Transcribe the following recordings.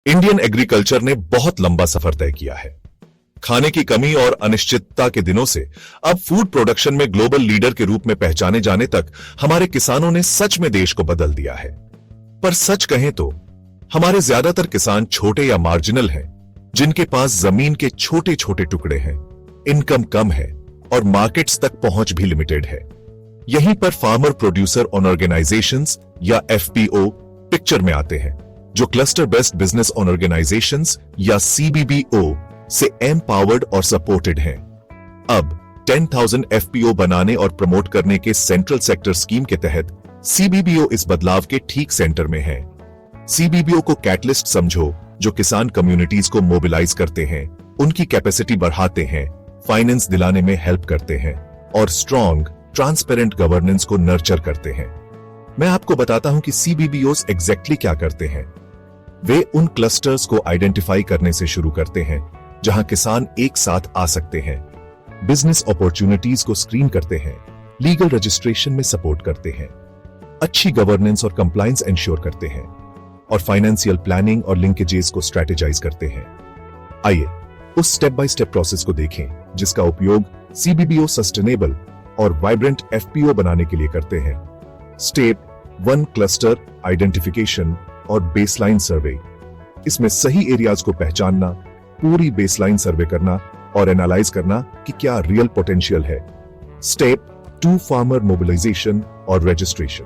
Indian agriculture ने बहुत लंबा सफर तय किया है। खाने की कमी और अनिश्चितता के दिनों से अब फूड प्रोडक्शन में ग्लोबल लीडर के रूप में पहचाने जाने तक हमारे किसानों ने सच में देश को बदल दिया है। पर सच कहें तो हमारे ज्यादातर किसान छोटे या मार्जिनल हैं, जिनके पास जमीन के छोटे छोटे टुकड़े हैं, इनकम कम है और मार्केट्स तक पहुंच भी लिमिटेड है। यहीं पर फार्मर प्रोड्यूसर ऑर्गेनाइजेशंस या एफपीओ पिक्चर में आते हैं, जो क्लस्टर बेस्ड बिजनेस ऑर्गेनाइजेशंस या सीबीबीओ से एम्पावर्ड और सपोर्टेड हैं। अब 10,000 एफपीओ बनाने और प्रमोट करने के सेंट्रल सेक्टर स्कीम के तहत सीबीबीओ इस बदलाव के ठीक सेंटर में है। सीबीबीओ को कैटलिस्ट समझो, जो किसान कम्युनिटीज को मोबिलाइज करते हैं, उनकी कैपेसिटी बढ़ाते हैं, फाइनेंस दिलाने में हेल्प करते हैं और स्ट्रॉन्ग ट्रांसपेरेंट गवर्नेंस को नर्चर करते हैं। मैं आपको बताता हूं कि सीबीबीओस एग्जैक्टली क्या करते हैं। वे उन क्लस्टर्स को आइडेंटिफाई करने से शुरू करते हैं जहां किसान एक साथ आ सकते हैं, बिजनेस अपॉर्चुनिटीज को स्क्रीन करते हैं, लीगल रजिस्ट्रेशन में सपोर्ट करते हैं, अच्छी गवर्नेंस और कंप्लायंस इंश्योर करते हैं और फाइनेंशियल प्लानिंग और लिंकेजेस को स्ट्रेटेजाइज करते हैं। आइए उस स्टेप बाय स्टेप प्रोसेस को देखें जिसका उपयोग सीबीबीओ सस्टेनेबल और वाइब्रेंट एफपीओ बनाने के लिए करते हैं। स्टेप 1, क्लस्टर आइडेंटिफिकेशन और बेसलाइन सर्वे। इसमें सही एरियाज को पहचानना, पूरी बेसलाइन सर्वे करना और एनालाइज करना कि क्या रियल पोटेंशियल है। स्टेप 2, फार्मर मोबिलाइजेशन और रजिस्ट्रेशन।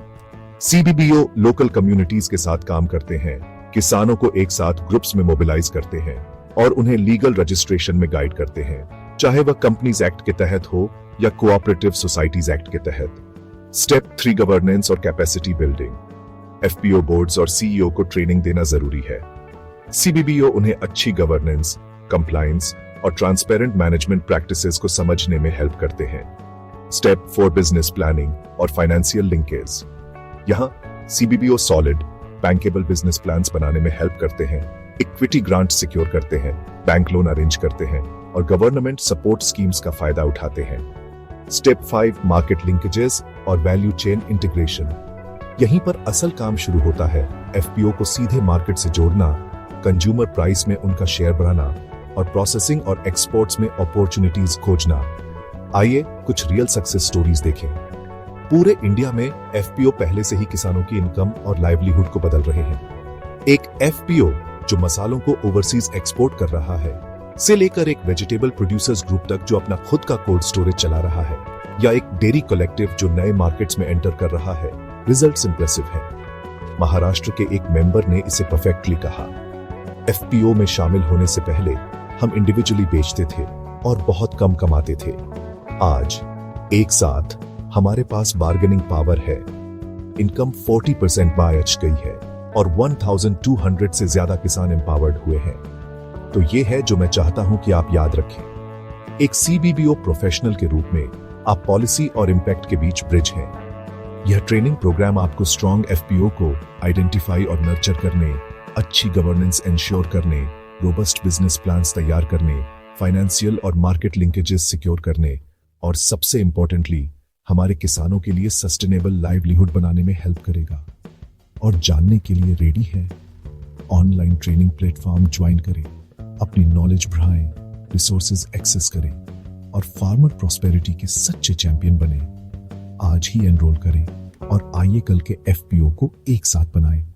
सीबीबीओ लोकल कम्युनिटीज के साथ काम करते हैं, किसानों को एक साथ ग्रुप्स में मोबिलाइज करते हैं और उन्हें लीगल रजिस्ट्रेशन में गाइड करते हैं, चाहे वह कंपनीज एक्ट के तहत हो या कोऑपरेटिव सोसाइटीज एक्ट के तहत। स्टेप 3, गवर्नेंस और कैपेसिटी बिल्डिंग। एफपीओ बोर्ड्स और सीईओ को ट्रेनिंग देना जरूरी है। सीबीबीओ उन्हें अच्छी गवर्नेंस, कंप्लायंस और ट्रांसपेरेंट मैनेजमेंट प्रैक्टिसेस को समझने में हेल्प करते हैं। स्टेप 4, बिजनेस प्लानिंग और फाइनेंशियल लिंकेज। यहां CBBO solid bankable business plans बनाने में हेल्प करते हैं, इक्विटी ग्रांट सिक्योर करते हैं, बैंक लोन अरेंज करते हैं और गवर्नमेंट सपोर्ट स्कीम्स का फायदा उठाते हैं। स्टेप 5, मार्केट लिंकेजेस और वैल्यू चेन इंटीग्रेशन। यहीं पर असल काम शुरू होता है। एफपीओ को सीधे मार्केट से जोड़ना, कंज्यूमर प्राइस में उनका शेयर बढ़ाना और प्रोसेसिंग और एक्सपोर्ट्स में अपॉर्चुनिटीज खोजना। आइए कुछ रियल सक्सेस स्टोरीज देखें। पूरे इंडिया में एफपीओ पहले से ही किसानों की इनकम और लाइवलीहुड को बदल रहे हैं। एक एफपीओ जो मसालों को ओवरसीज एक्सपोर्ट कर रहा है, से लेकर एक वेजिटेबल प्रोड्यूसर्स ग्रुप तक जो अपना खुद का कोल्ड स्टोरेज चला रहा है, या एक डेयरी कलेक्टिव जो नए मार्केट्स में एंटर कर रहा है, रिजल्ट्स इंप्रेसिव है। महाराष्ट्र के एक मेंबर ने इसे परफेक्टली कहा, एफपीओ में शामिल होने से पहले हम इंडिविजुअली बेचते थे और बहुत कम कमाते थे। आज एक साथ हमारे पास बार्गेनिंग पावर है, इनकम 40% बढ़ गई है और 1200 से ज्यादा किसान एम्पावर्ड हुए हैं। तो ये है जो मैं चाहता हूं कि आप याद रखें। एक सीबीबीओ प्रोफेशनल के रूप में आप पॉलिसी और इम्पैक्ट के बीच ब्रिज हैं। यह ट्रेनिंग प्रोग्राम आपको स्ट्रॉन्ग एफपीओ को आइडेंटिफाई और नर्चर करने, अच्छी गवर्नेंस इंश्योर करने, रोबस्ट बिजनेस प्लान्स तैयार करने, फाइनेंशियल और मार्केट लिंकेजेस सिक्योर करने और सबसे इंपॉर्टेंटली हमारे किसानों के लिए सस्टेनेबल लाइवलीहुड बनाने में हेल्प करेगा। और जानने के लिए रेडी है? ऑनलाइन ट्रेनिंग प्लेटफॉर्म ज्वाइन करें, अपनी नॉलेज बढ़ाएं, रिसोर्सेज एक्सेस करें और फार्मर प्रॉस्पेरिटी के सच्चे चैंपियन बने। आज ही एनरोल करें और आइए कल के एफपीओ को एक साथ बनाएं।